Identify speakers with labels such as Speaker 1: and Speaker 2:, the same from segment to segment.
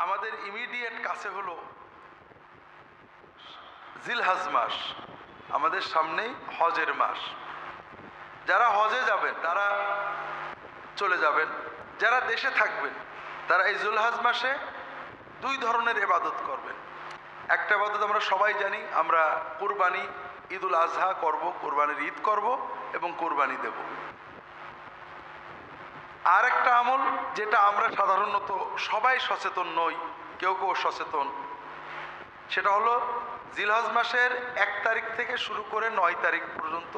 Speaker 1: আমাদের ইমিডিয়েট কাছে হলো জিলহজ মাস, আমাদের সামনেই হজের মাস। যারা হজে যাবেন তারা চলে যাবেন, যারা দেশে থাকবেন তারা এই জিলহজ মাসে দুই ধরনের ইবাদত করবেন। একটা ইবাদত আমরা সবাই জানি, আমরা কুরবানি ঈদুল আজহা করব, কুরবানির ঈদ করব এবং কুরবানি দেব। আর একটা আমল যেটা আমরা সাধারণত সবাই সচেতন নই, কেউ কেউ সচেতন, সেটা হলো জিলহজ মাসের 1 তারিখ থেকে শুরু করে 9 তারিখ পর্যন্ত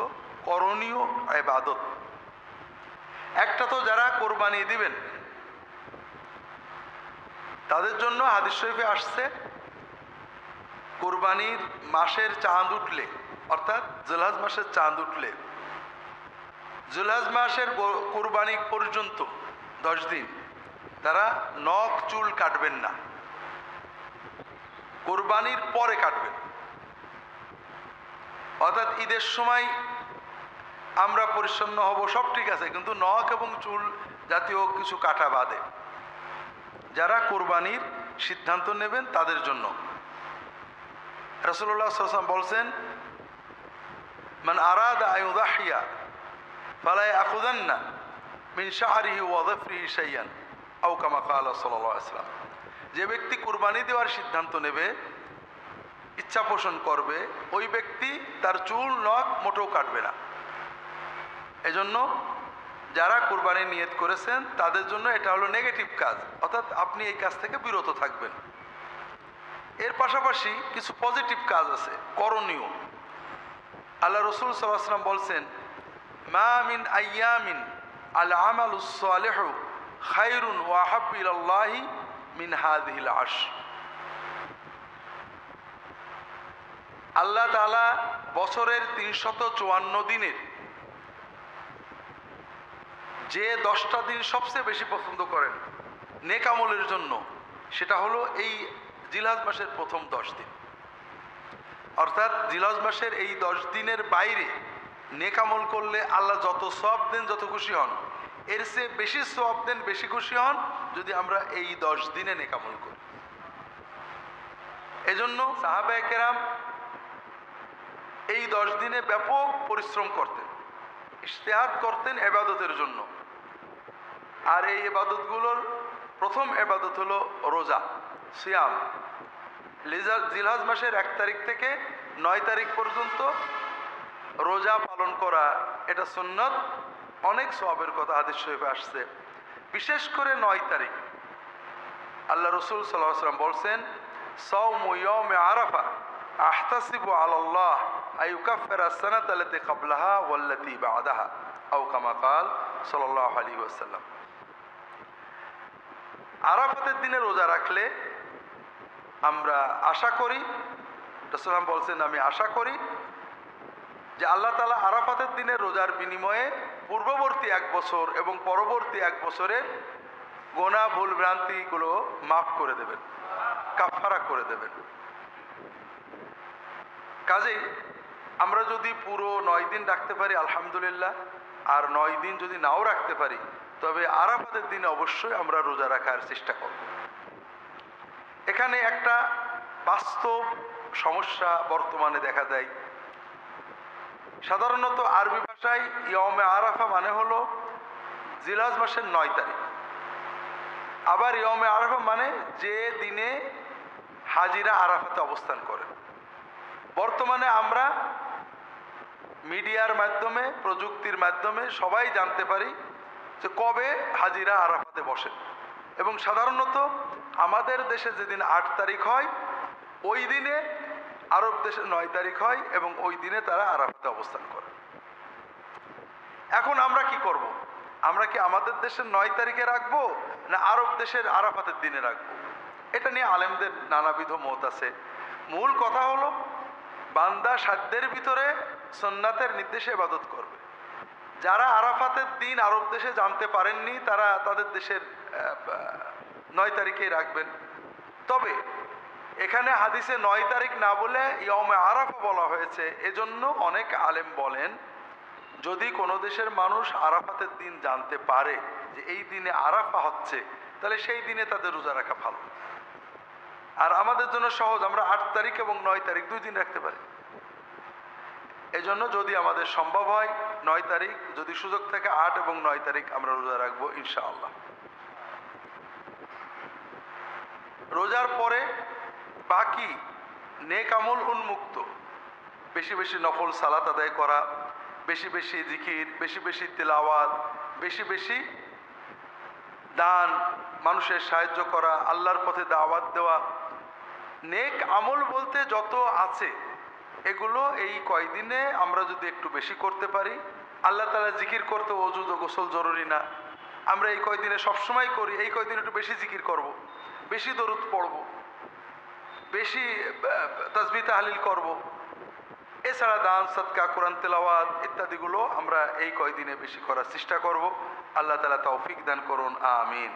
Speaker 1: করণীয় ইবাদত। একটা তো যারা কোরবানি দিবেন তাদের জন্য হাদিস শরীফে আসছে, কোরবানির মাসের চাঁদ উঠলে, অর্থাৎ জিলহজ মাসের চাঁদ উঠলে, জিলহজ মাসের কোরবানি পর্যন্ত 10 দিন তারা নখ চুল কাটবেন না, কোরবানির পরে কাটবেন। অর্থাৎ ঈদের সময় আমরা পরিচ্ছন্ন হব, সব ঠিক আছে, কিন্তু নখ এবং চুল জাতীয় কিছু কাটা বাদে। যারা কোরবানির সিদ্ধান্ত নেবেন তাদের জন্য রাসূলুল্লাহ সাল্লাল্লাহু আলাইহি ওয়াসাল্লাম বলছেন, মান আরাদা আন ইউযাহিয়া ফালা ইয়াখুযান্না মিন শা'রিহি ওয়া যাফরিহি শাইআন আও কামা ক্বালা সাল্লাল্লাহু আলাইহি ওয়াসাল্লাম। যে ব্যক্তি কুরবানি দেওয়ার সিদ্ধান্ত নেবে, ইচ্ছা পোষণ করবে, ওই ব্যক্তি তার চুল নখ মোটেও কাটবে না। এজন্য যারা কুরবানি নিয়ত করেছেন তাদের জন্য এটা হলো নেগেটিভ কাজ, অর্থাৎ আপনি এই কাজ থেকে বিরত থাকবেন। এর পাশাপাশি কিছু পজিটিভ কাজ আছে করণীয়। আল্লাহ রাসূল সাল্লাল্লাহু আলাইহি ওয়াসাল্লাম বলছেন, মা মিন আইয়ামিন আল আমালুস সালিহু খায়রুন ওয়া আহাব্বু ইলাল্লাহি মিন হাযিহিল আশর। আল্লাহ তাআলা বছরের 354 দিনের যে 10টা দিন সবচেয়ে বেশি পছন্দ করেন নেক আমলের জন্য, সেটা হলো এই জিলহজ মাসের প্রথম 10 দিন। অর্থাৎ জিলহজ মাসের এই 10 দিনের বাইরে নেক আমল করলে আল্লাহ যত সওয়াব দেন, যত খুশি হন, এর চেয়ে বেশি সওয়াব দেন, বেশি খুশি হন যদি আমরা এই 10 দিনে নেক আমল করি। এজন্য সাহাবায়ে কেরাম এই 10 দিনে ব্যাপক পরিশ্রম করতেন, ইজতিহাদ করতেন ইবাদতের জন্য। আর এই ইবাদতগুলোর প্রথম ইবাদত হলো রোজা, সিয়াম। জিলহজ মাসের 1 তারিখ থেকে 9 তারিখ পর্যন্ত রোজা পালন করা, এটা সুন্নত। অনেক সওয়াবের কথা হাদিস শরীফে আসছে। বিশেষ করে 9 তারিখ আল্লাহ রাসূল সাল্লাল্লাহু আলাইহি ওয়াসাল্লাম বলছেন, সাওমু ইয়াউমে আরাফা আহতাসিবু আলাল্লাহ আইয়ুকাফিরা আস-সানাতা আল্লাতী ক্বাবলাহা ওয়াল্লাতী বা'দাহা আও কামা ক্বাল সাল্লাল্লাহু আলাইহি ওয়াসাল্লাম। আরাফাতের দিনে রোজা রাখলে আমরা আশা করি, রাসূল বলছেন, আমি আশা করি যে আল্লাহ তাআলা আরাফাতের দিনে রোজার বিনিময়ে পূর্ববর্তী 1 বছর এবং পরবর্তী 1 বছরের গোনা ভুল ভ্রান্তিগুলো মাফ করে দেবেন, কাফারা করে দেবেন। কাজেই আমরা যদি পুরো 9 দিন রাখতে পারি আলহামদুলিল্লাহ, আর 9 দিন যদি নাও রাখতে পারি, তবে আরাফাতের দিনে অবশ্যই আমরা রোজা রাখার চেষ্টা করব। এখানে একটা বাস্তব সমস্যা বর্তমানে দেখা দেয়। সাধারণত আরবি ভাষায় ইয়মে আরাফা মানে হলো জিলহজ মাসের 9 তারিখ। আবার ইয়মে আরাফা মানে যে দিনে হাজিরা আরাফাতে অবস্থান করে। বর্তমানে আমরা মিডিয়ার মাধ্যমে, প্রযুক্তির মাধ্যমে সবাই জানতে পারি যে কবে হাজিরা আরাফাতে বসেন। এবং সাধারণত আমাদের দেশে যেদিন 8 তারিখ হয়, ওই দিনে আরব দেশে 9 তারিখ হয় এবং ওই দিনে তারা আরাফাতে অবস্থান করে। এখন আমরা কি করব? আমরা কি আমাদের দেশের 9 তারিখে রাখবো না আরব দেশের আরাফাতের দিনে রাখবো? এটা নিয়ে আলেমদের নানাবিধ মত আছে। মূল কথা হলো বান্দা সাধ্যের ভিতরে সুন্নাতের নির্দেশে ইবাদত করবে। যারা আরাফাতের দিন আরব দেশে জানতে পারেননি তারা তাদের দেশের 9 তারিখেই রাখবেন। তবে এখানে হাদিসে 9 তারিখ না বলে ইয়মে আরাফা বলা হয়েছে, এজন্য অনেক আলেম বলেন যদি কোনো দেশের মানুষ আরাফাতের দিন জানতে পারে যে এই দিনে আরাফা হচ্ছে, তাহলে সেই দিনে তাদের রোজা রাখা ভালো। আর আমাদের জন্য সহজ, আমরা 8 তারিখ এবং 9 তারিখ 2 দিন রাখতে পারি। এজন্য যদি আমাদের সম্ভব হয় 9 তারিখ, যদি সুযোগ থাকে 8 এবং 9 তারিখ আমরা রোজা রাখবো ইনশাআল্লাহ। রোজার পরে বাকি নেক আমল উন্মুক্ত, বেশি বেশি নফল সালাত আদায় করা, বেশি বেশি জিকির, বেশি বেশি তিলাওয়াত, বেশি বেশি দান, মানুষের সাহায্য করা, আল্লাহর পথে দাওয়াত দেওয়া, নেক আমল বলতে যত আছে এগুলো এই কয়দিনে আমরা যদি একটু বেশি করতে পারি। আল্লাহ তাআলা জিকির করতে ওযু ও গোসল জরুরি না, আমরা এই কয়দিনে সবসময় করি, এই কয়দিন একটু বেশি জিকির করব, বেশি দরুদ পড়ব, বেশি তাসবিহ তাহলিল করব। এছাড়া দান সদকা কোরআন তেলাওয়াত ইত্যাদিগুলো আমরা এই কয়দিনে বেশি করার চেষ্টা করব। আল্লাহ তাআলা তৌফিক দান করুন, আমিন।